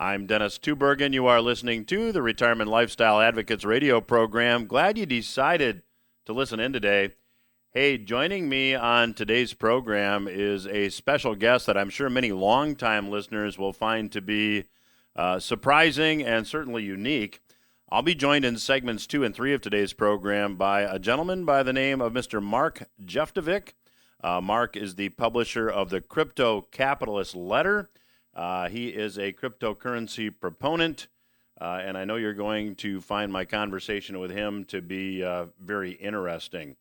I'm Dennis Tubbergen. You are listening to the Retirement Lifestyle Advocates radio program. Glad you decided to listen in today. Hey, joining me on today's program is a special guest that I'm sure many longtime listeners will find to be surprising and certainly unique. I'll be joined in segments 2 and 3 of today's program by a gentleman by the name of Mr. Mark Jeftovic. Mark is the publisher of the CryptoCapitalist Letter. He is a cryptocurrency proponent, and I know you're going to find my conversation with him to be very interesting.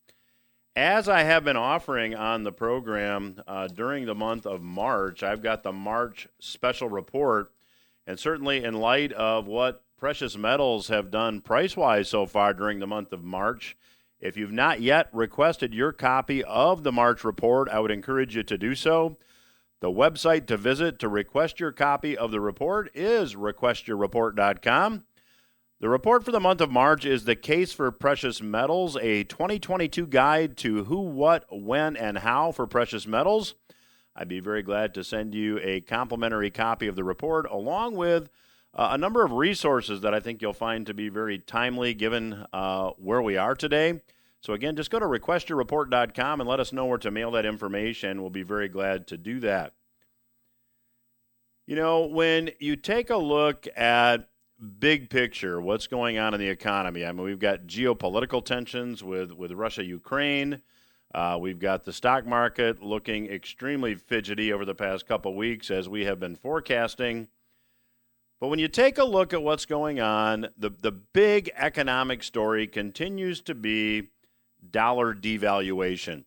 As I have been offering on the program during the month of March, I've got the March special report, and certainly in light of what precious metals have done price-wise so far during the month of March, if you've not yet requested your copy of the March report, I would encourage you to do so. The website to visit to request your copy of the report is requestyourreport.com. The report for the month of March is The Case for Precious Metals, a 2022 guide to who, what, when, and how for precious metals. I'd be very glad to send you a complimentary copy of the report along with a number of resources that I think you'll find to be very timely given where we are today. So again, just go to requestyourreport.com and let us know where to mail that information. We'll be very glad to do that. You know, when you take a look at big picture, what's going on in the economy, I mean, we've got geopolitical tensions with Russia, Ukraine. We've got the stock market looking extremely fidgety over the past couple weeks as we have been forecasting. But when you take a look at what's going on, the big economic story continues to be dollar devaluation.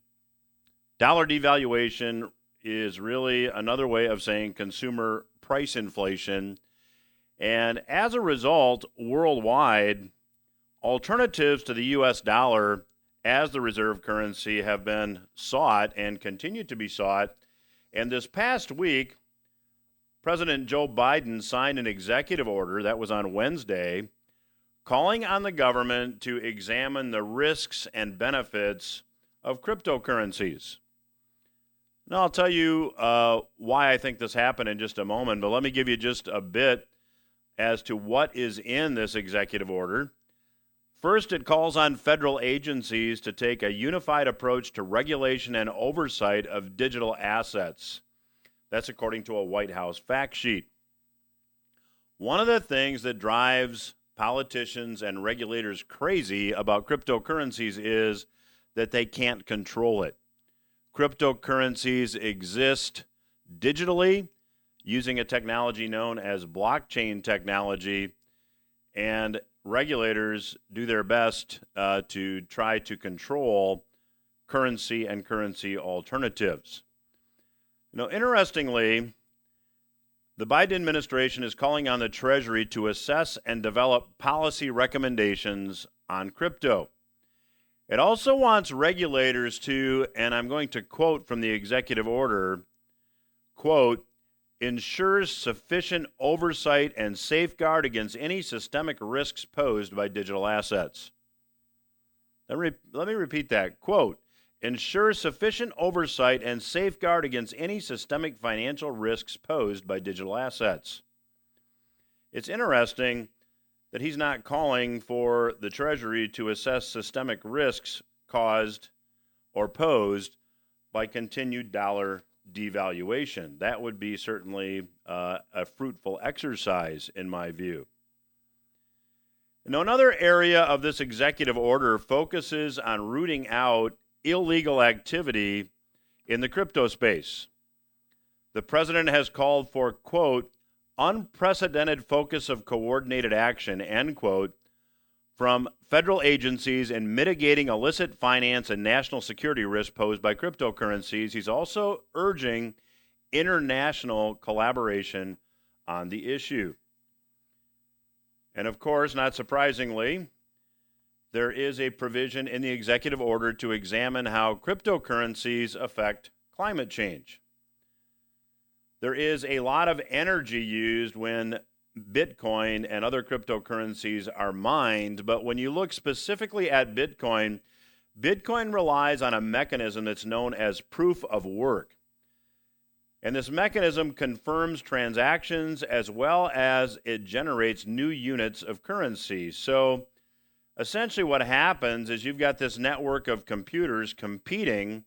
Dollar devaluation is really another way of saying consumer price inflation. And as a result, worldwide, alternatives to the U.S. dollar as the reserve currency have been sought and continue to be sought. And this past week, President Joe Biden signed an executive order, that was on Wednesday, calling on the government to examine the risks and benefits of cryptocurrencies. Now, I'll tell you why I think this happened in just a moment, but let me give you just a bit as to what is in this executive order. First, it calls on federal agencies to take a unified approach to regulation and oversight of digital assets. That's according to a White House fact sheet. One of the things that drives politicians and regulators crazy about cryptocurrencies is that they can't control it. Cryptocurrencies exist digitally using a technology known as blockchain technology, and regulators do their best to try to control currency and currency alternatives. You know, interestingly, the Biden administration is calling on the Treasury to assess and develop policy recommendations on crypto. It also wants regulators to, and I'm going to quote from the executive order, quote, ensures sufficient oversight and safeguard against any systemic risks posed by digital assets. Let me repeat that, quote, ensure sufficient oversight and safeguard against any systemic financial risks posed by digital assets. It's interesting that he's not calling for the Treasury to assess systemic risks caused or posed by continued dollar devaluation. That would be certainly a fruitful exercise in my view. Now, another area of this executive order focuses on rooting out illegal activity in the crypto space. The president has called for, quote, unprecedented focus of coordinated action, end quote, from federal agencies in mitigating illicit finance and national security risks posed by cryptocurrencies. He's also urging international collaboration on the issue. And of course, not surprisingly, there is a provision in the executive order to examine how cryptocurrencies affect climate change. There is a lot of energy used when Bitcoin and other cryptocurrencies are mined, but when you look specifically at Bitcoin, Bitcoin relies on a mechanism that's known as proof of work. And this mechanism confirms transactions as well as it generates new units of currency. So essentially what happens is you've got this network of computers competing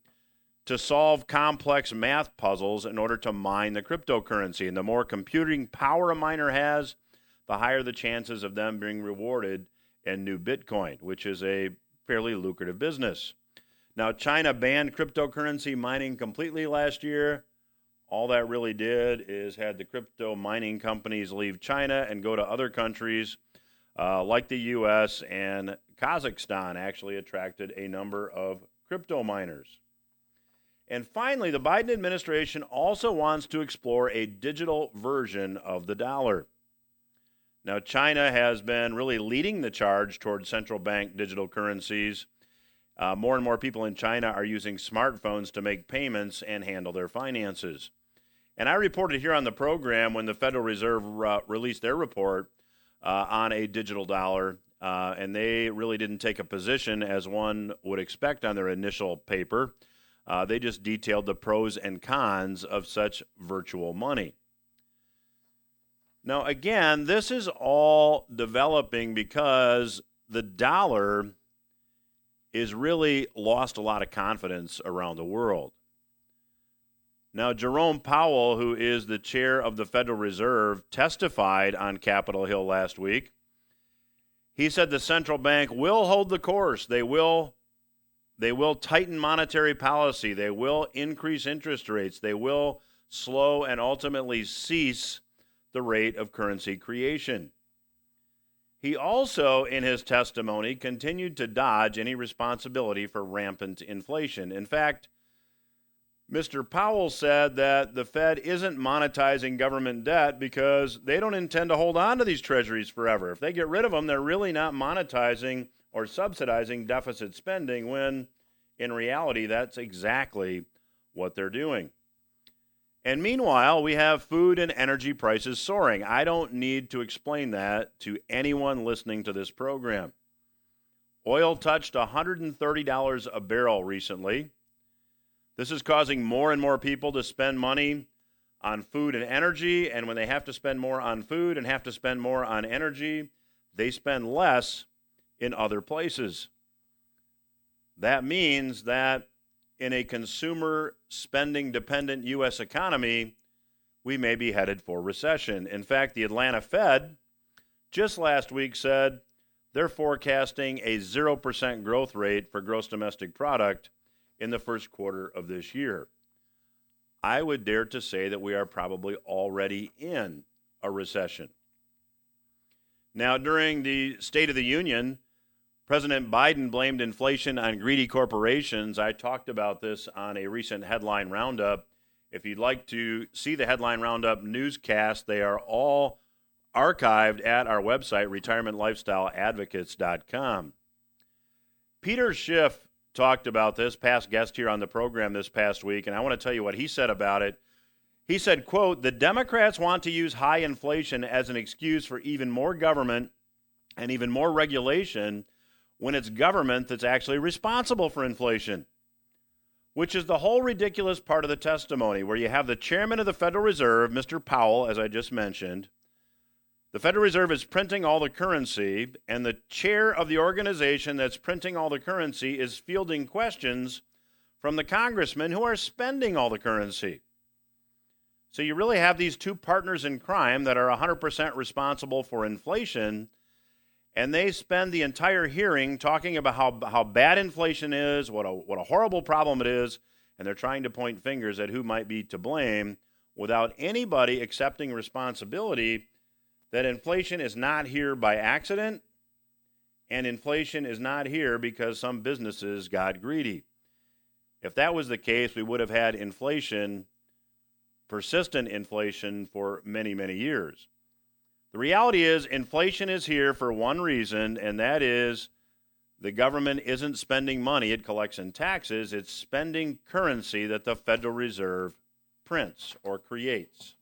to solve complex math puzzles in order to mine the cryptocurrency. And the more computing power a miner has, the higher the chances of them being rewarded in new Bitcoin, which is a fairly lucrative business. Now, China banned cryptocurrency mining completely last year. All that really did is had the crypto mining companies leave China and go to other countries like the U.S., and Kazakhstan actually attracted a number of crypto miners. And finally, the Biden administration also wants to explore a digital version of the dollar. Now, China has been really leading the charge towards central bank digital currencies. More and more people in China are using smartphones to make payments and handle their finances. And I reported here on the program when the Federal Reserve released their report on a digital dollar, and they really didn't take a position as one would expect on their initial paper. They just detailed the pros and cons of such virtual money. Now, again, this is all developing because the dollar is really lost a lot of confidence around the world. Now, Jerome Powell, who is the chair of the Federal Reserve, testified on Capitol Hill last week. He said the central bank will hold the course. They will tighten monetary policy. They will increase interest rates. They will slow and ultimately cease the rate of currency creation. He also, in his testimony, continued to dodge any responsibility for rampant inflation. In fact, Mr. Powell said that the Fed isn't monetizing government debt because they don't intend to hold on to these treasuries forever. If they get rid of them, they're really not monetizing or subsidizing deficit spending, when in reality, that's exactly what they're doing. And meanwhile, we have food and energy prices soaring. I don't need to explain that to anyone listening to this program. Oil touched $130 a barrel recently. This is causing more and more people to spend money on food and energy, and when they have to spend more on food and have to spend more on energy, they spend less in other places. That means that in a consumer spending dependent U.S. economy, we may be headed for recession. In fact, the Atlanta Fed just last week said they're forecasting a 0% growth rate for gross domestic product in the first quarter of this year. I would dare to say that we are probably already in a recession. Now, during the State of the Union, President Biden blamed inflation on greedy corporations. I talked about this on a recent Headline Roundup. If you'd like to see the Headline Roundup newscast, they are all archived at our website, retirementlifestyleadvocates.com. Peter Schiff talked about this, past guest here on the program this past week, and I want to tell you what he said about it. He said, quote, "The Democrats want to use high inflation as an excuse for even more government and even more regulation when it's government that's actually responsible for inflation," which is the whole ridiculous part of the testimony, where you have the chairman of the Federal Reserve, Mr. Powell, as I just mentioned. The Federal Reserve is printing all the currency, and the chair of the organization that's printing all the currency is fielding questions from the congressmen who are spending all the currency. So you really have these two partners in crime that are 100% responsible for inflation, and they spend the entire hearing talking about how bad inflation is, what a horrible problem it is, and they're trying to point fingers at who might be to blame without anybody accepting responsibility that inflation is not here by accident, and inflation is not here because some businesses got greedy. If that was the case, we would have had inflation, persistent inflation, for many, many years. The reality is inflation is here for one reason, and that is the government isn't spending money it collects in taxes. It's spending currency that the Federal Reserve prints or creates.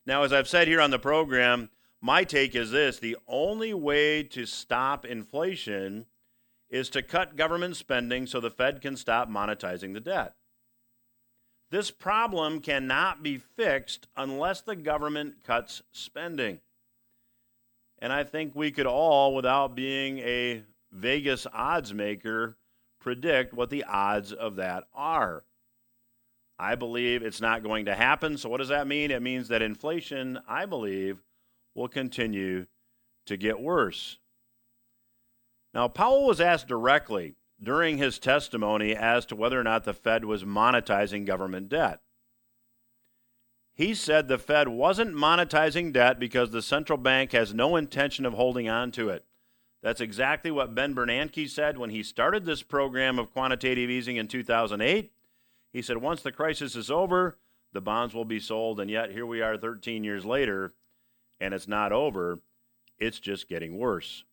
Now, as I've said here on the program, my take is this: the only way to stop inflation is to cut government spending so the Fed can stop monetizing the debt. This problem cannot be fixed unless the government cuts spending. And I think we could all, without being a Vegas odds maker, predict what the odds of that are. I believe it's not going to happen. So what does that mean? It means that inflation, I believe, will continue to get worse. Now, Powell was asked directly during his testimony as to whether or not the Fed was monetizing government debt. He said the Fed wasn't monetizing debt because the central bank has no intention of holding on to it. That's exactly what Ben Bernanke said when he started this program of quantitative easing in 2008. He said once the crisis is over, the bonds will be sold, and yet here we are 13 years later, and it's not over. It's just getting worse.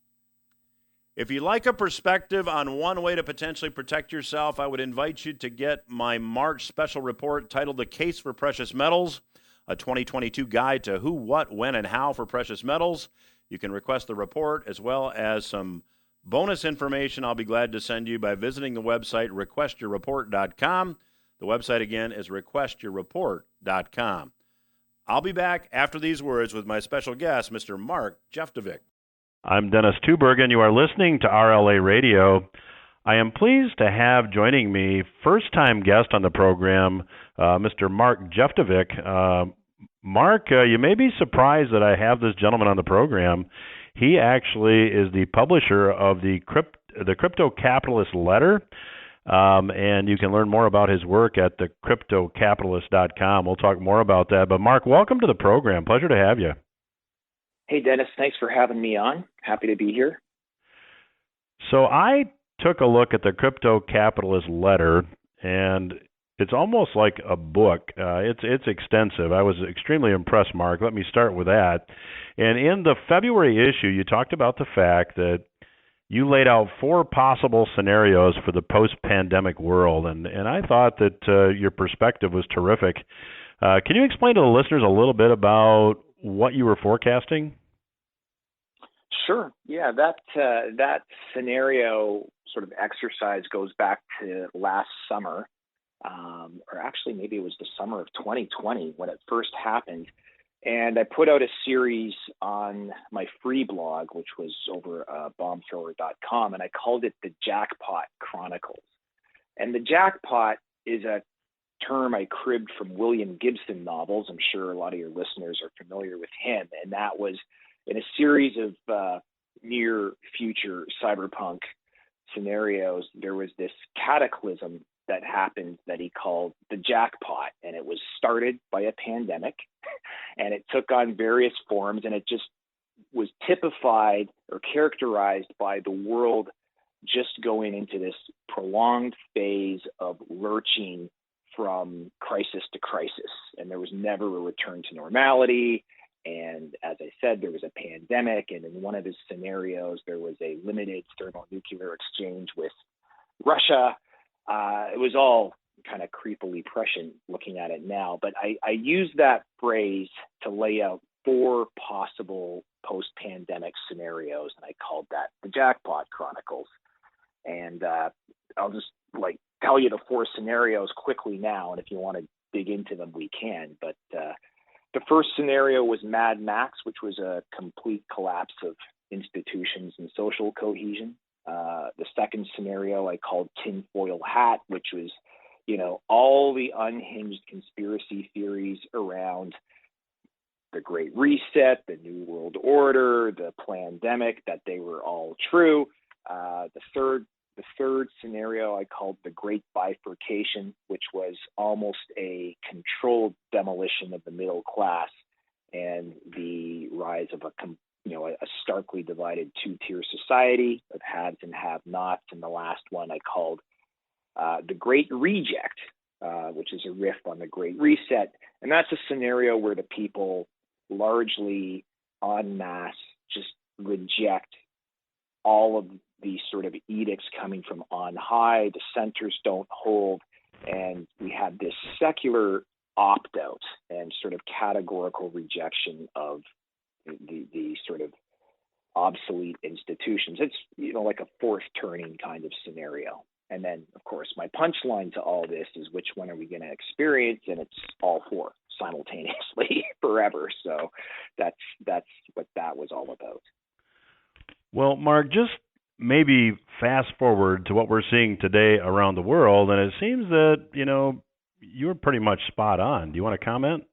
If you'd like a perspective on one way to potentially protect yourself, I would invite you to get my March special report titled The Case for Precious Metals, a 2022 guide to who, what, when, and how for precious metals. You can request the report as well as some bonus information I'll be glad to send you by visiting the website requestyourreport.com. The website again is requestyourreport.com. I'll be back after these words with my special guest, Mr. Mark Jeftovic. I'm Dennis Tubbergen. You are listening to RLA Radio. I am pleased to have joining me first-time guest on the program, Mr. Mark Jeftovic. Mark, you may be surprised that I have this gentleman on the program. He actually is the publisher of the CryptoCapitalist Letter, and you can learn more about his work at the cryptocapitalist.com. We'll talk more about that. But Mark, welcome to the program. Pleasure to have you. Hey, Dennis. Thanks for having me on. Happy to be here. So I took a look at the CryptoCapitalist Letter, and it's almost like a book. It's extensive. I was extremely impressed, Mark. Let me start with that. And in the February issue, you talked about the fact that you laid out 4 possible scenarios for the post-pandemic world, and I thought that your perspective was terrific. Can you explain to the listeners a little bit about what you were forecasting? Sure. Yeah, that scenario sort of exercise goes back to last summer, or actually maybe it was the summer of 2020 when it first happened. And I put out a series on my free blog, which was over bombthrower.com, and I called it the Jackpot Chronicles. And the jackpot is a term I cribbed from William Gibson novels. I'm sure a lot of your listeners are familiar with him. And that was in a series of near future cyberpunk scenarios, there was this cataclysm that happened that he called the jackpot. And it was started by a pandemic, and it took on various forms, and it just was typified or characterized by the world just going into this prolonged phase of lurching from crisis to crisis. And there was never a return to normality. And as I said, there was a pandemic. And in one of his scenarios, there was a limited thermonuclear exchange with Russia. It was all kind of creepily prescient looking at it now. But I used that phrase to lay out 4 possible post-pandemic scenarios. And I called that the Jackpot Chronicles. And I'll just tell you the 4 scenarios quickly now, and if you want to dig into them, we can. But the first scenario was Mad Max, which was a complete collapse of institutions and social cohesion. The second scenario I called Tinfoil Hat, which was, all the unhinged conspiracy theories around the Great Reset, the New World Order, the pandemic, that they were all true. The third scenario I called the Great Bifurcation, which was almost a controlled demolition of the middle class and the rise of a starkly divided 2-tier society of haves and have-nots. And the last one I called the Great Reject, which is a riff on the Great Reset. And that's a scenario where the people largely en masse just reject all of these sort of edicts coming from on high. The centers don't hold, and we had this secular opt-out and sort of categorical rejection of the sort of obsolete institutions. It's like a fourth turning kind of scenario. And then, of course, my punchline to all this is which one are we going to experience? And it's all four simultaneously forever. So that's what that was all about. Well, Mark, just maybe fast forward to what we're seeing today around the world, and it seems that, you're pretty much spot on. Do you want to comment?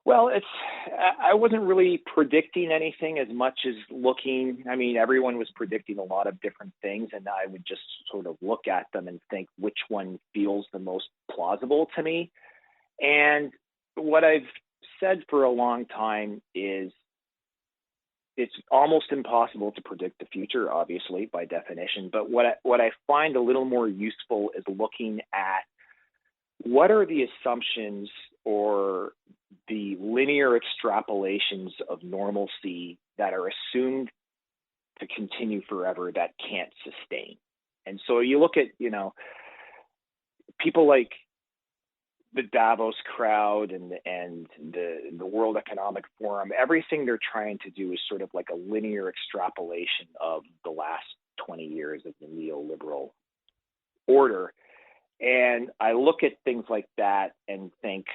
Well, I wasn't really predicting anything as much as looking. I mean, everyone was predicting a lot of different things, and I would just sort of look at them and think which one feels the most plausible to me. And what I've said for a long time is it's almost impossible to predict the future, obviously, by definition. But what I find a little more useful is looking at what are the assumptions or the linear extrapolations of normalcy that are assumed to continue forever that can't sustain. And so you look at, people like the Davos crowd and the World Economic Forum, everything they're trying to do is sort of like a linear extrapolation of the last 20 years of the neoliberal order. And I look at things like that and think,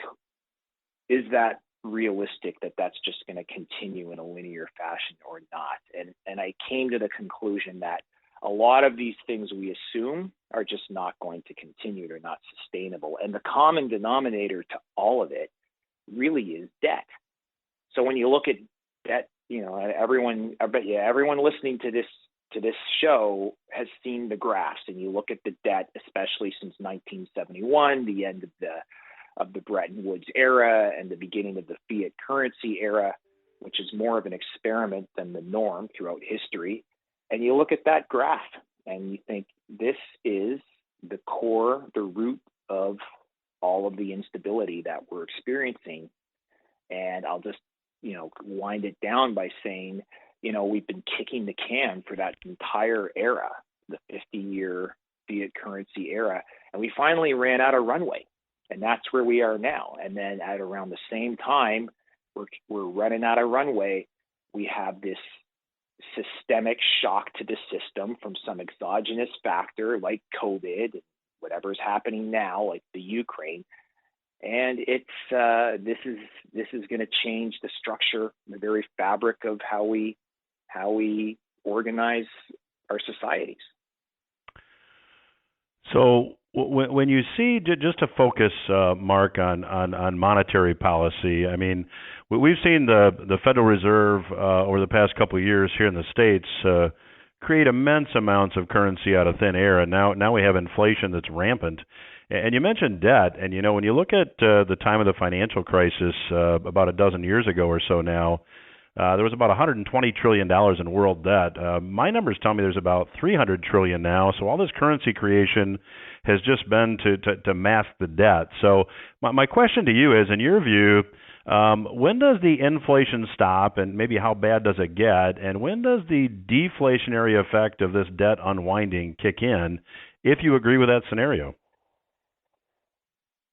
is that realistic that that's just going to continue in a linear fashion or not? And I came to the conclusion that a lot of these things we assume are just not going to continue. They're not sustainable. And the common denominator to all of it really is debt. So when you look at debt, everyone listening to this show has seen the graphs, and you look at the debt, especially since 1971, the end of the Bretton Woods era and the beginning of the fiat currency era, which is more of an experiment than the norm throughout history. And you look at that graph and you think this is the core, the root of all of the instability that we're experiencing. And I'll just, wind it down by saying, we've been kicking the can for that entire era, the 50-year fiat currency era, and we finally ran out of runway. And that's where we are now. And then at around the same time, we're running out of runway. We have this systemic shock to the system from some exogenous factor like COVID, whatever's happening now, like the Ukraine. And it's this is going to change the structure, the very fabric of how we organize our societies. So when you see, just to focus, Mark, on monetary policy, I mean, we've seen the Federal Reserve over the past couple of years here in the States create immense amounts of currency out of thin air, and now we have inflation that's rampant. And you mentioned debt, and when you look at the time of the financial crisis about a dozen years ago or so now, there was about $120 trillion in world debt. My numbers tell me there's about $300 trillion now. So all this currency creation has just been to mask the debt. So my question to you is, in your view, when does the inflation stop, and maybe how bad does it get? And when does the deflationary effect of this debt unwinding kick in, if you agree with that scenario?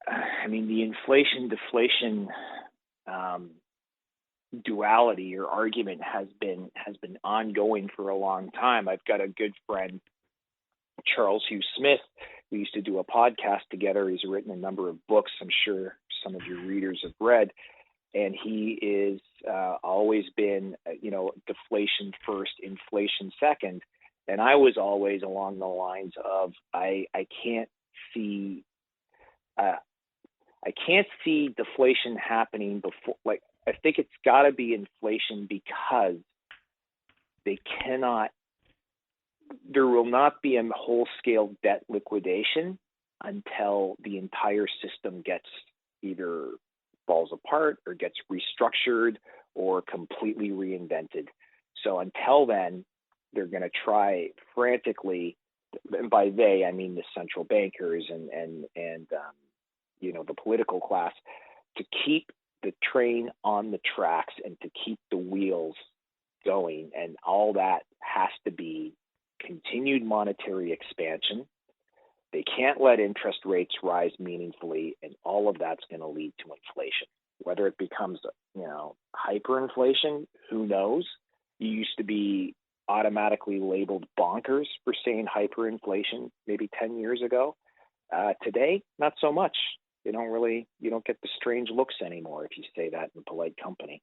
I mean, the inflation-deflation duality or argument has been ongoing for a long time. I've got a good friend, Charles Hugh Smith. We used to do a podcast together. He's written a number of books I'm sure some of your readers have read. And he is always been, deflation first, inflation second. And I was always along the lines of I can't see deflation happening before. Like, I think it's got to be inflation because there will not be a whole-scale debt liquidation until the entire system either falls apart or gets restructured or completely reinvented. So until then, they're going to try frantically, and by they, I mean the central bankers and the political class, to keep the train on the tracks and to keep the wheels going. And all that has to be continued monetary expansion. They can't let interest rates rise meaningfully, and all of that's going to lead to inflation. Whether it becomes, hyperinflation, who knows? You used to be automatically labeled bonkers for saying hyperinflation maybe 10 years ago. Today, not so much. You don't get the strange looks anymore if you say that in polite company.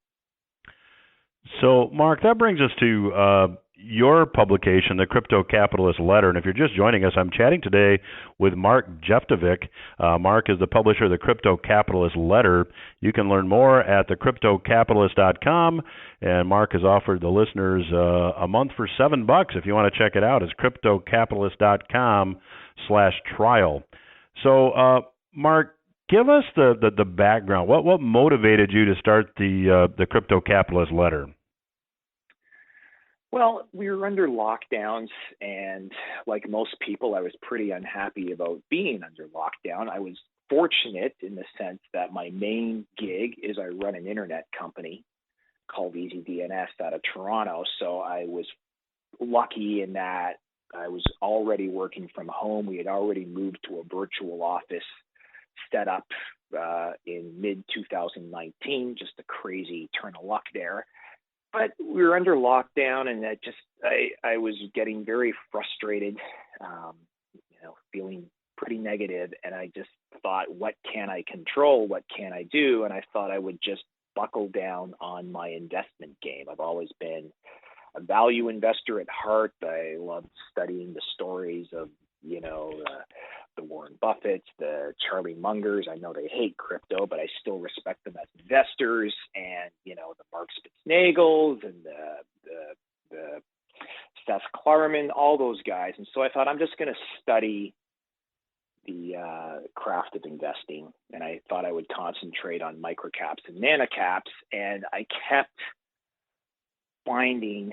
So, Mark, that brings us to your publication, the Crypto Capitalist Letter. And if you're just joining us, I'm chatting today with Mark Jeftovic. Mark is the publisher of the Crypto Capitalist Letter. You can learn more at thecryptocapitalist.com. And Mark has offered the listeners a month for $7 if you want to check it out. It's cryptocapitalist.com/trial. So, Mark, give us the background. What motivated you to start the Crypto Capitalist Letter? Well, we were under lockdowns, and like most people, I was pretty unhappy about being under lockdown. I was fortunate in the sense that my main gig is I run an internet company called easyDNS out of Toronto. So I was lucky in that I was already working from home. We had already moved to a virtual office set up in mid-2019, just a crazy turn of luck there. But we were under lockdown, and I was getting very frustrated, feeling pretty negative, and I just thought, what can I control? What can I do? And I thought I would just buckle down on my investment game. I've always been a value investor at heart. I love studying the stories of, the Warren Buffetts, the Charlie Mungers. I know they hate crypto, but I still respect them as investors. And, the Mark Spitznagels and the Seth Klarman, all those guys. And so I thought, I'm just going to study the craft of investing. And I thought I would concentrate on microcaps and nanocaps. And I kept finding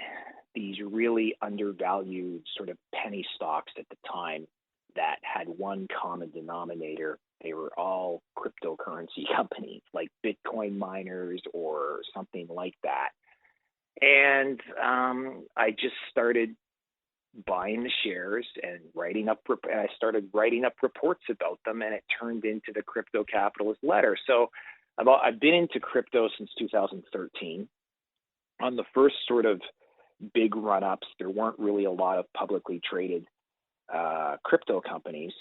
these really undervalued sort of penny stocks at the time that had one common denominator. They were all cryptocurrency companies like Bitcoin miners or something like that. And I just started buying the shares and I started writing up reports about them, and it turned into the Crypto Capitalist Letter. So I've been into crypto since 2013. On the first sort of big run-ups, there weren't really a lot of publicly traded crypto companies,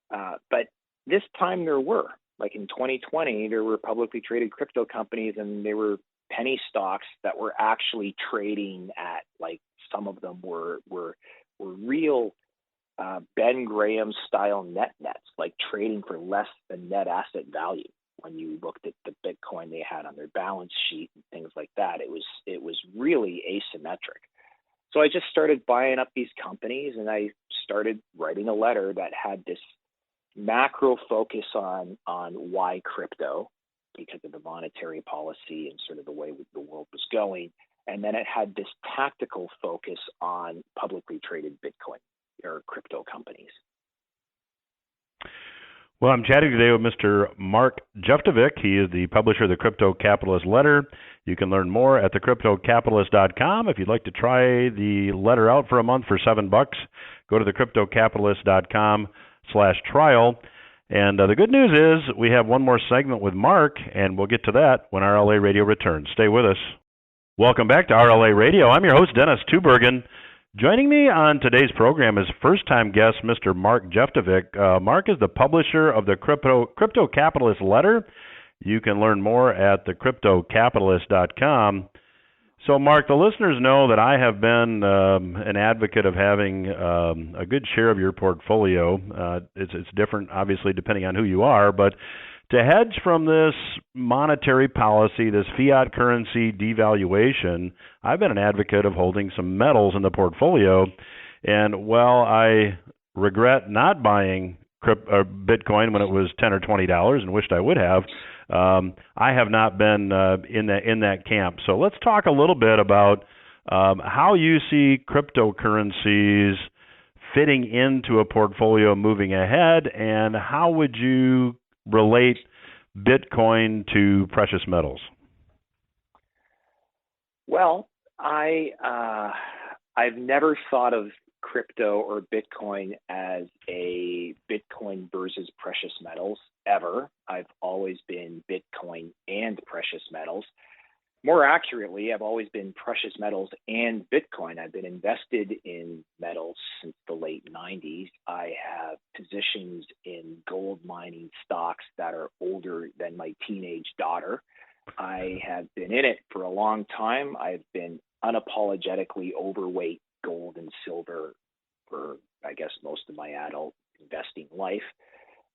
but this time there were. Like in 2020, there were publicly traded crypto companies, and they were penny stocks that were actually trading at, like, some of them were real Ben Graham style nets, like trading for less than net asset value. When you looked at the Bitcoin they had on their balance sheet and things like that, it was really asymmetric. So I just started buying up these companies, and I started writing a letter that had this macro focus on why crypto, because of the monetary policy and sort of the way the world was going. And then it had this tactical focus on publicly traded Bitcoin or crypto companies. Well, I'm chatting today with Mr. Mark Jeftovic. He is the publisher of the Crypto Capitalist Letter. You can learn more at thecryptocapitalist.com. If you'd like to try the letter out for a month for $7, go to thecryptocapitalist.com/trial. And the good news is we have one more segment with Mark, and we'll get to that when RLA Radio returns. Stay with us. Welcome back to RLA Radio. I'm your host, Dennis Tubbergen. Joining me on today's program is first-time guest, Mr. Mark Jeftovic. Mark is the publisher of the Crypto Capitalist Letter. You can learn more at thecryptocapitalist.com. So, Mark, the listeners know that I have been an advocate of having a good share of your portfolio. It's different, obviously, depending on who you are, but to hedge from this monetary policy, this fiat currency devaluation, I've been an advocate of holding some metals in the portfolio. And while I regret not buying Bitcoin when it was $10 or $20 and wished I would have, I have not been in that camp. So let's talk a little bit about how you see cryptocurrencies fitting into a portfolio moving ahead, and how would you relate Bitcoin to precious metals? Well, I've never thought of crypto or Bitcoin as a Bitcoin versus precious metals ever. I've always been Bitcoin and precious metals. more accurately, I've always been precious metals and Bitcoin. I've been invested in metals since the late 90s. I have positions in gold mining stocks that are older than my teenage daughter. I have been in it for a long time. I've been unapologetically overweight gold and silver for, I guess, most of my adult investing life.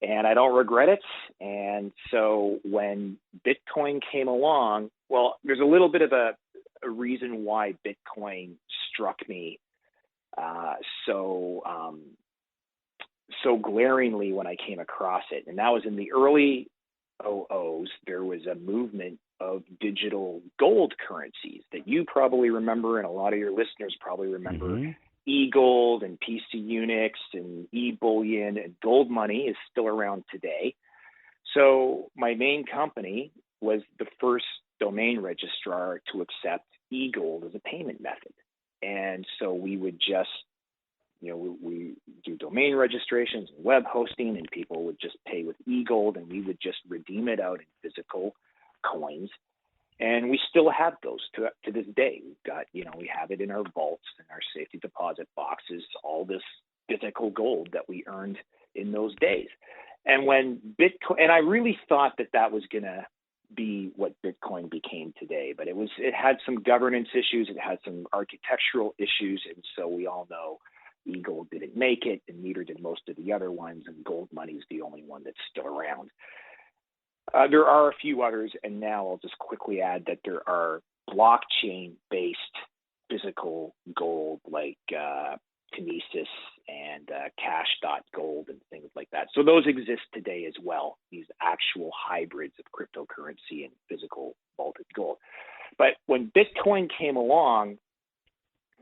And I don't regret it. And so when Bitcoin came along, well, there's a little bit of a reason why Bitcoin struck me so glaringly when I came across it. And that was in the early 00s. There was a movement of digital gold currencies that you probably remember, and a lot of your listeners probably remember. Mm-hmm. E-gold and PC Unix and e-bullion and gold money is still around today. So my main company was the first domain registrar to accept e-gold as a payment method. And so we would just, we do domain registrations and web hosting, and people would just pay with e-gold, and we would just redeem it out in physical coins. And we still have those to this day. We've got, we have it in our vaults and our safety deposit boxes, all this physical gold that we earned in those days. And when Bitcoin, and I really thought that was going to be what Bitcoin became today, but it had some governance issues, it had some architectural issues, and so we all know e-gold didn't make it, and neither did most of the other ones, and gold money is the only one that's still around. There are a few others, and now I'll just quickly add that there are blockchain-based physical gold like Kinesis and Cash.gold and things like that. So those exist today as well, these actual hybrids of cryptocurrency and physical vaulted gold. But when Bitcoin came along,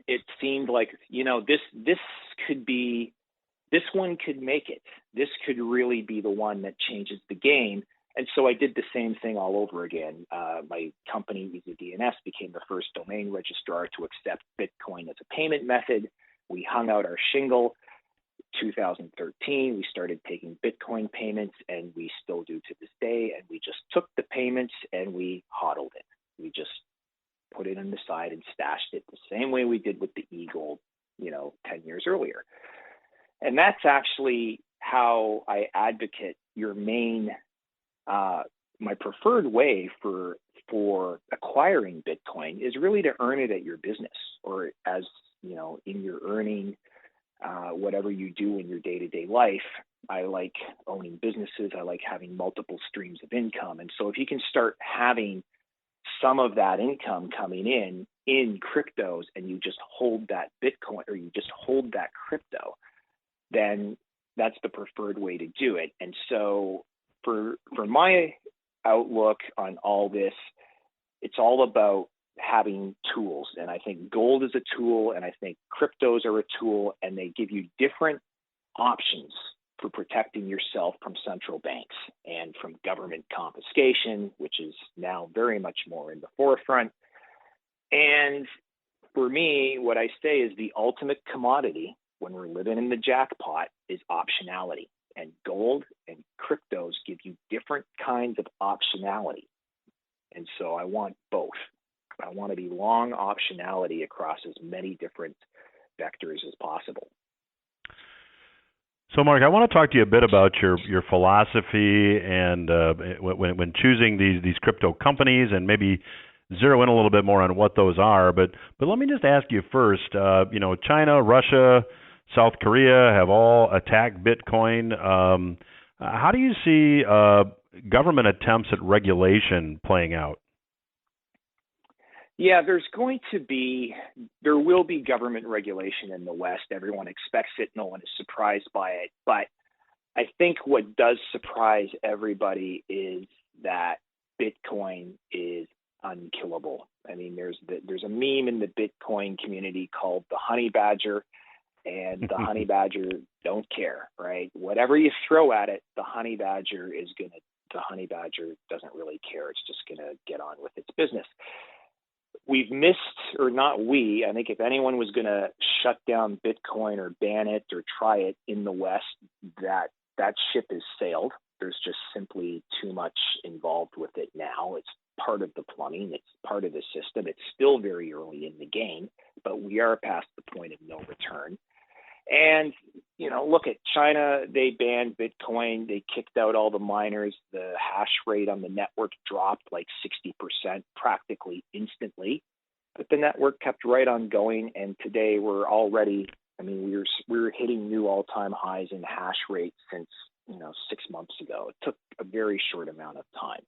it seemed like, this one could make it. This could really be the one that changes the game. And so I did the same thing all over again. My company, easyDNS, became the first domain registrar to accept Bitcoin as a payment method. We hung out our shingle. 2013, we started taking Bitcoin payments, and we still do to this day. And we just took the payments and we hodled it. We just put it on the side and stashed it the same way we did with the e-gold, 10 years earlier. And that's actually how I advocate your main my preferred way for acquiring Bitcoin is really to earn it at your business, or as in your earning, whatever you do in your day-to-day life. I like owning businesses. I like having multiple streams of income. And so if you can start having some of that income coming in cryptos, and you just hold that Bitcoin, or you just hold that crypto, then that's the preferred way to do it. And so for my outlook on all this, it's all about having tools. And I think gold is a tool, and I think cryptos are a tool, and they give you different options for protecting yourself from central banks and from government confiscation, which is now very much more in the forefront. And for me, what I say is the ultimate commodity when we're living in the jackpot is optionality. And gold and cryptos give you different kinds of optionality. And so I want both. I want to be long optionality across as many different vectors as possible. So, Mark, I want to talk to you a bit about your philosophy and when choosing these crypto companies, and maybe zero in a little bit more on what those are. But let me just ask you first. China, Russia, South Korea have all attacked Bitcoin. How do you see government attempts at regulation playing out? Yeah, there will be government regulation in the West. Everyone expects it. No one is surprised by it. But I think what does surprise everybody is that Bitcoin is unkillable. I mean, there's a meme in the Bitcoin community called the honey badger, and the honey badger don't care, right? Whatever you throw at it, the honey badger doesn't really care. It's just going to get on with its business. We've missed, or not we, I think if anyone was going to shut down Bitcoin or ban it or try it in the West, that ship has sailed. There's just simply too much involved with it now. It's part of the plumbing. It's part of the system. It's still very early in the game, but we are past the point of no return. And, look at China. They banned Bitcoin. They kicked out all the miners. The hash rate on the network dropped like 60% practically instantly. But the network kept right on going. And today we're already, we're hitting new all-time highs in hash rate since, 6 months ago. It took a very short amount of time.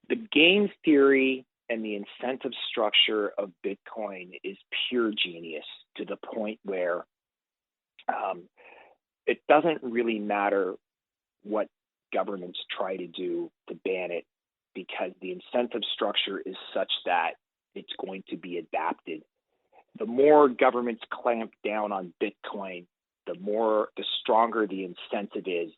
The game theory and the incentive structure of Bitcoin is pure genius, to the point where it doesn't really matter what governments try to do to ban it, because the incentive structure is such that it's going to be adapted. The more governments clamp down on Bitcoin, the stronger the incentive is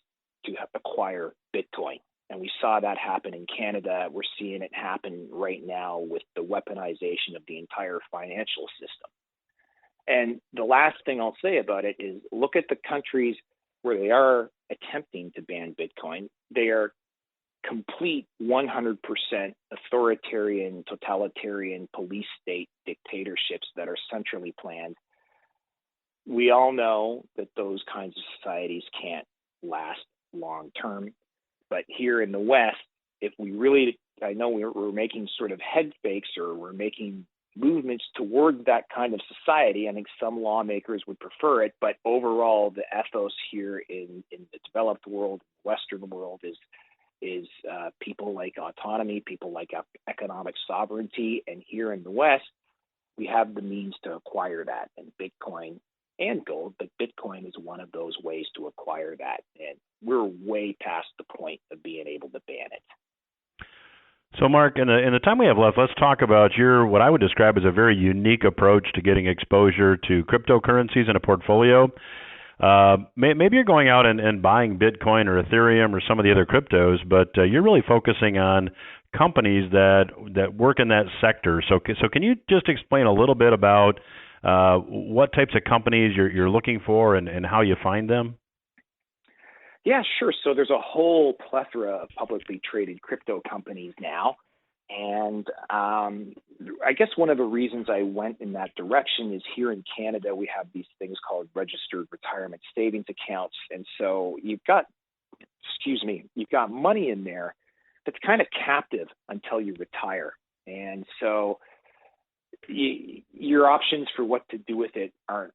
to acquire Bitcoin. And we saw that happen in Canada. We're seeing it happen right now with the weaponization of the entire financial system. And the last thing I'll say about it is, look at the countries where they are attempting to ban Bitcoin. They are complete 100% authoritarian, totalitarian police state dictatorships that are centrally planned. We all know that those kinds of societies can't last long term. But here in the West, if we really, I know we're making sort of head fakes, or we're making movements towards that kind of society. I think some lawmakers would prefer it, but overall, the ethos here in the developed world, Western world, is people like autonomy, people like economic sovereignty, and here in the West, we have the means to acquire that, and Bitcoin and gold, but Bitcoin is one of those ways to acquire that, and we're way past the point of being able to ban it. So, Mark, in the time we have left, let's talk about your, what I would describe as a very unique approach to getting exposure to cryptocurrencies in a portfolio. Maybe you're going out and buying Bitcoin or Ethereum or some of the other cryptos, but you're really focusing on companies that work in that sector. So can you just explain a little bit about what types of companies you're looking for and how you find them? Yeah, sure. So there's a whole plethora of publicly traded crypto companies now. And I guess one of the reasons I went in that direction is, here in Canada, we have these things called registered retirement savings accounts. And so you've got money in there that's kind of captive until you retire. And so your options for what to do with it aren't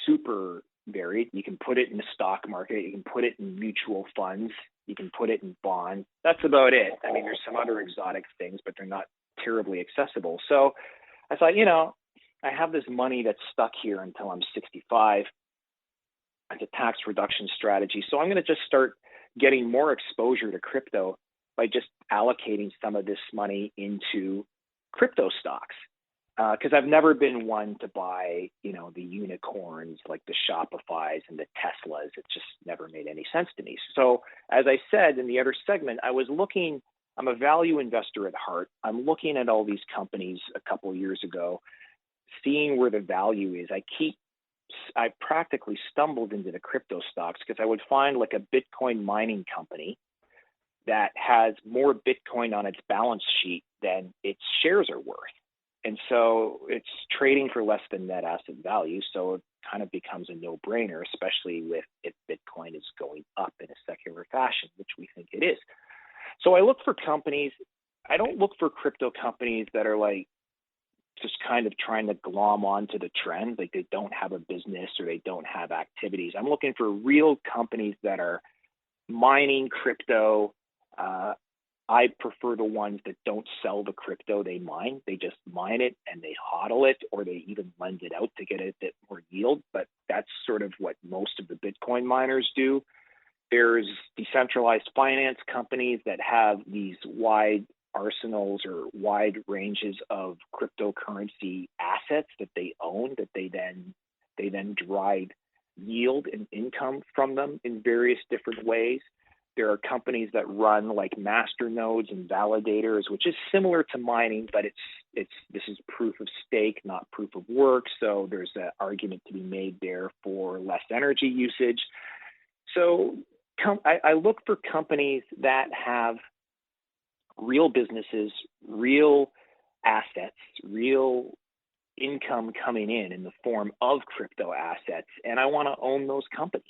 super varied. You can put it in the stock market, you can put it in mutual funds, you can put it in bonds. That's about it. I mean, there's some other exotic things, but they're not terribly accessible. So I thought, I have this money that's stuck here until I'm 65 as a tax reduction strategy. So I'm going to just start getting more exposure to crypto by just allocating some of this money into crypto stocks. Because I've never been one to buy, the unicorns like the Shopifys and the Teslas. It just never made any sense to me. So as I said in the other segment, I'm a value investor at heart. I'm looking at all these companies a couple of years ago, seeing where the value is. I practically stumbled into the crypto stocks because I would find like a Bitcoin mining company that has more Bitcoin on its balance sheet than its shares are worth. And so it's trading for less than net asset value. So it kind of becomes a no-brainer, especially if Bitcoin is going up in a secular fashion, which we think it is. So I look for companies. I don't look for crypto companies that are like just kind of trying to glom onto the trend, like they don't have a business or they don't have activities. I'm looking for real companies that are mining crypto. I prefer the ones that don't sell the crypto they mine. They just mine it and they hodl it, or they even lend it out to get a bit more yield. But that's sort of what most of the Bitcoin miners do. There's decentralized finance companies that have these wide arsenals or wide ranges of cryptocurrency assets that they own, that they then derive yield and income from them in various different ways. There are companies that run like master nodes and validators, which is similar to mining, but this is proof of stake, not proof of work. So there's an argument to be made there for less energy usage. So I look for companies that have real businesses, real assets, real income coming in the form of crypto assets, and I want to own those companies.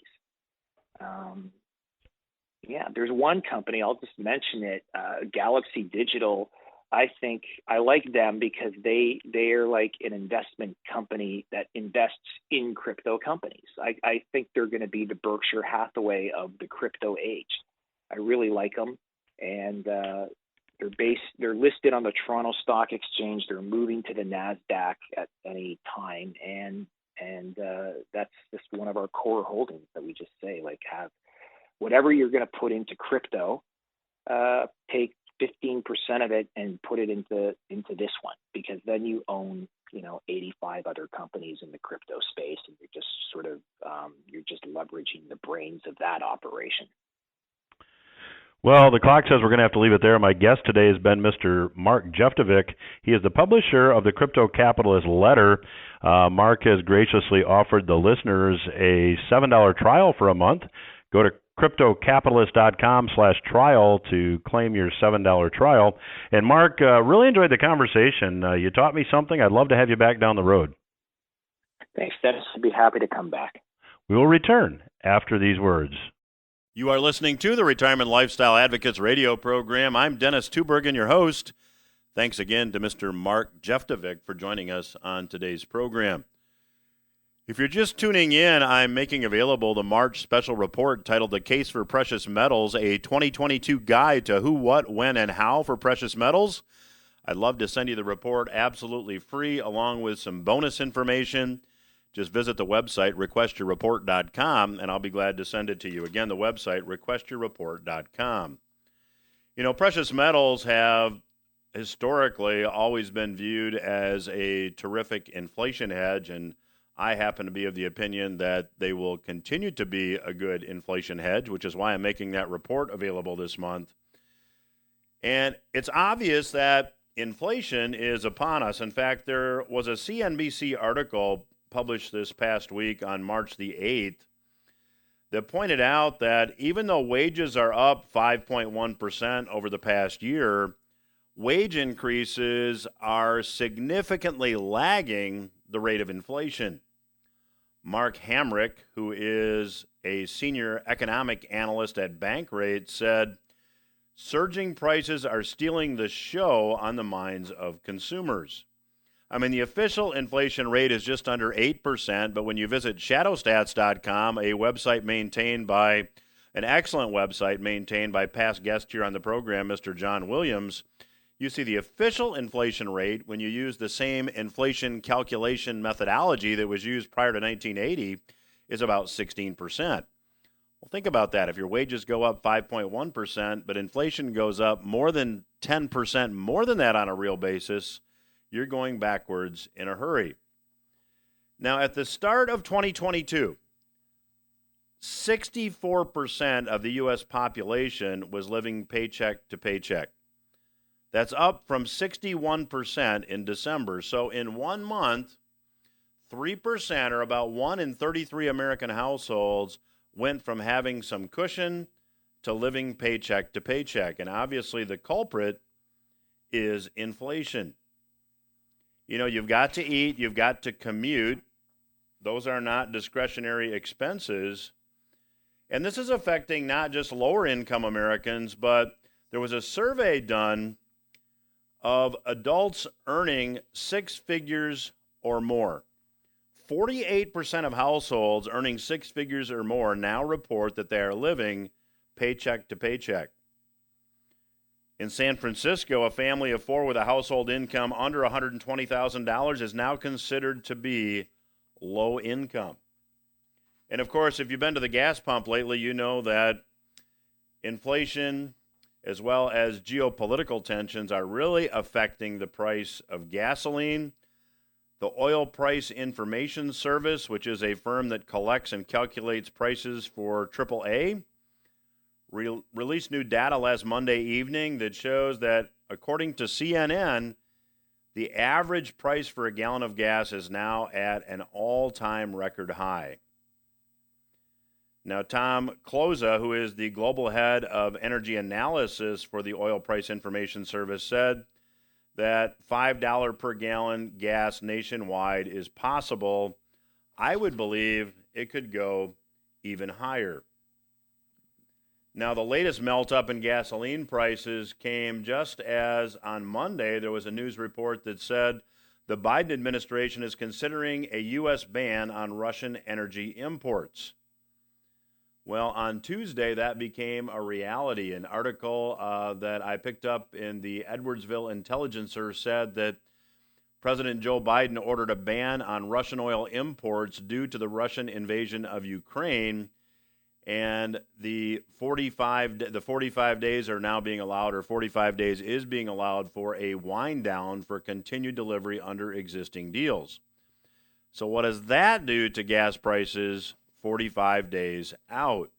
There's one company, I'll just mention it, Galaxy Digital. I think I like them because they are like an investment company that invests in crypto companies. I think they're going to be the Berkshire Hathaway of the crypto age. I really like them, and they're listed on the Toronto Stock Exchange. They're moving to the NASDAQ at any time, and that's just one of our core holdings that we just say, like, have whatever you're going to put into crypto, take 15% of it and put it into this one, because then you own 85 other companies in the crypto space, and you're just sort of you're just leveraging the brains of that operation. Well, the clock says we're going to have to leave it there. My guest today has been Mr. Mark Jeftovic. He is the publisher of the CryptoCapitalist Letter. Mark has graciously offered the listeners a $7 trial for a month. Go to cryptocapitalist.com/trial to claim your $7 trial. And Mark, really enjoyed the conversation. You taught me something. I'd love to have you back down the road. Thanks, Dennis. I'd be happy to come back. We will return after these words. You are listening to the Retirement Lifestyle Advocates radio program. I'm Dennis Tubbergen, your host. Thanks again to Mr. Mark Jeftovic for joining us on today's program. If you're just tuning in, I'm making available the March special report titled The Case for Precious Metals, a 2022 guide to who, what, when, and how for precious metals. I'd love to send you the report absolutely free, along with some bonus information. Just visit the website, requestyourreport.com, and I'll be glad to send it to you. Again, the website, requestyourreport.com. Precious metals have historically always been viewed as a terrific inflation hedge, and I happen to be of the opinion that they will continue to be a good inflation hedge, which is why I'm making that report available this month. And it's obvious that inflation is upon us. In fact, there was a CNBC article published this past week on March the 8th that pointed out that even though wages are up 5.1% over the past year, wage increases are significantly lagging the rate of inflation. Mark Hamrick, who is a senior economic analyst at Bankrate, said, surging prices are stealing the show on the minds of consumers. The official inflation rate is just under 8%, but when you visit shadowstats.com, a website maintained by an excellent website maintained by past guest here on the program, Mr. John Williams, you see the official inflation rate when you use the same inflation calculation methodology that was used prior to 1980 is about 16%. Well, think about that. If your wages go up 5.1%, but inflation goes up more than 10% more than that on a real basis, you're going backwards in a hurry. Now, at the start of 2022, 64% of the U.S. population was living paycheck to paycheck. That's up from 61% in December. So in 1 month, 3%, or about 1 in 33 American households, went from having some cushion to living paycheck to paycheck. And obviously the culprit is inflation. You've got to eat, you've got to commute. Those are not discretionary expenses. And this is affecting not just lower income Americans, but there was a survey done of adults earning 6 figures or more. 48% of households earning 6 figures or more now report that they are living paycheck to paycheck. In San Francisco, a family of 4 with a household income under $120,000 is now considered to be low income. And of course, if you've been to the gas pump lately, you know that inflation as well as geopolitical tensions are really affecting the price of gasoline. The Oil Price Information Service, which is a firm that collects and calculates prices for AAA, released new data last Monday evening that shows that, according to CNN, the average price for a gallon of gas is now at an all-time record high. Now, Tom Kloza, who is the global head of energy analysis for the Oil Price Information Service, said that $5 per gallon gas nationwide is possible. I would believe it could go even higher. Now, the latest melt up in gasoline prices came just as on Monday there was a news report that said the Biden administration is considering a U.S. ban on Russian energy imports. Well, on Tuesday, that became a reality. An article that I picked up in the Edwardsville Intelligencer said that President Joe Biden ordered a ban on Russian oil imports due to the Russian invasion of Ukraine, and the 45 days are now being allowed, or 45 days is being allowed for a wind down for continued delivery under existing deals. So what does that do to gas prices 45 days out?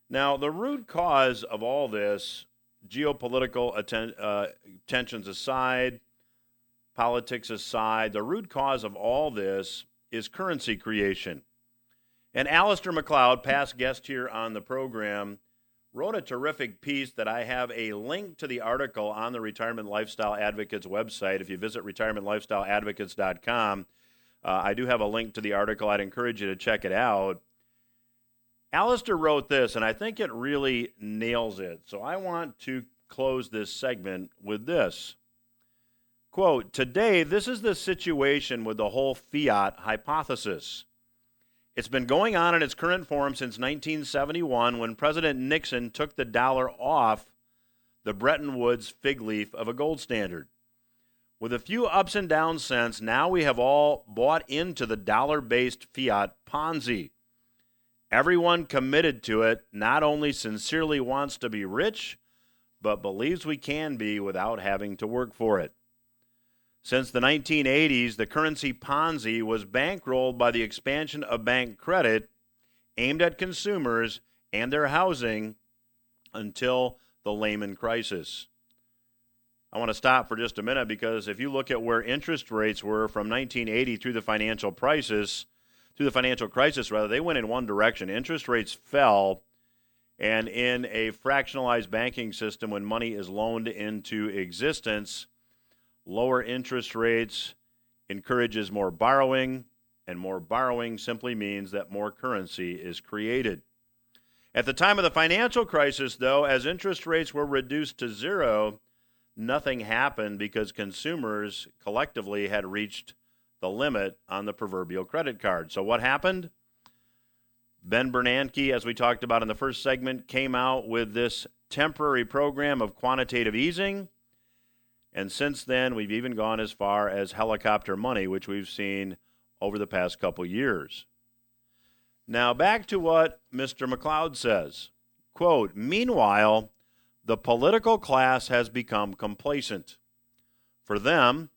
Now, the root cause of all this, geopolitical tensions aside, politics aside, the root cause of all this is currency creation. And Alistair McLeod, past guest here on the program, wrote a terrific piece that I have a link to the article on the Retirement Lifestyle Advocates website. If you visit retirementlifestyleadvocates.com, I do have a link to the article. I'd encourage you to check it out. Alistair wrote this, and I think it really nails it. So I want to close this segment with this. Quote, "Today, this is the situation with the whole fiat hypothesis. It's been going on in its current form since 1971 when President Nixon took the dollar off the Bretton Woods fig leaf of a gold standard. With a few ups and downs since, now we have all bought into the dollar-based fiat Ponzi. Everyone committed to it not only sincerely wants to be rich, but believes we can be without having to work for it. Since the 1980s, the currency Ponzi was bankrolled by the expansion of bank credit aimed at consumers and their housing until the Lehman crisis." I want to stop for just a minute because if you look at where interest rates were from 1980 through the financial crisis, they went in one direction. Interest rates fell, and in a fractionalized banking system, when money is loaned into existence, lower interest rates encourages more borrowing, and more borrowing simply means that more currency is created. At the time of the financial crisis, though, as interest rates were reduced to zero, nothing happened because consumers collectively had reached the limit on the proverbial credit card. So what happened? Ben Bernanke, as we talked about in the first segment, came out with this temporary program of quantitative easing. And since then, we've even gone as far as helicopter money, which we've seen over the past couple years. Now, back to what Mr. McLeod says. Quote, "Meanwhile, the political class has become complacent. For them,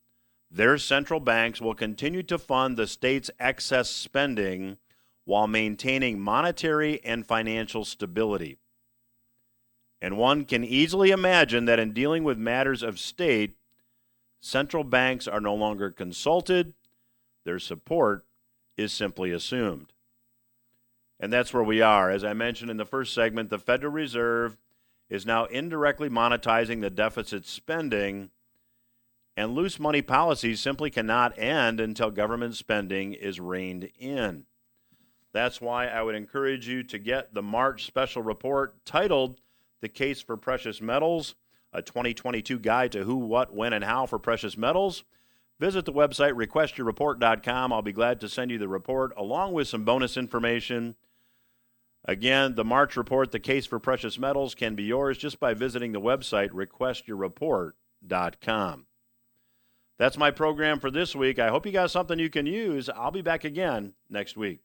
their central banks will continue to fund the state's excess spending while maintaining monetary and financial stability. And one can easily imagine that in dealing with matters of state, central banks are no longer consulted, their support is simply assumed." And that's where we are. As I mentioned in the first segment, the Federal Reserve is now indirectly monetizing the deficit spending, and loose money policies simply cannot end until government spending is reined in. That's why I would encourage you to get the March special report titled "The Case for Precious Metals," a 2022 guide to who, what, when, and how for precious metals. Visit the website, requestyourreport.com. I'll be glad to send you the report along with some bonus information. Again, the March report, "The Case for Precious Metals," can be yours just by visiting the website, requestyourreport.com. That's my program for this week. I hope you got something you can use. I'll be back again next week.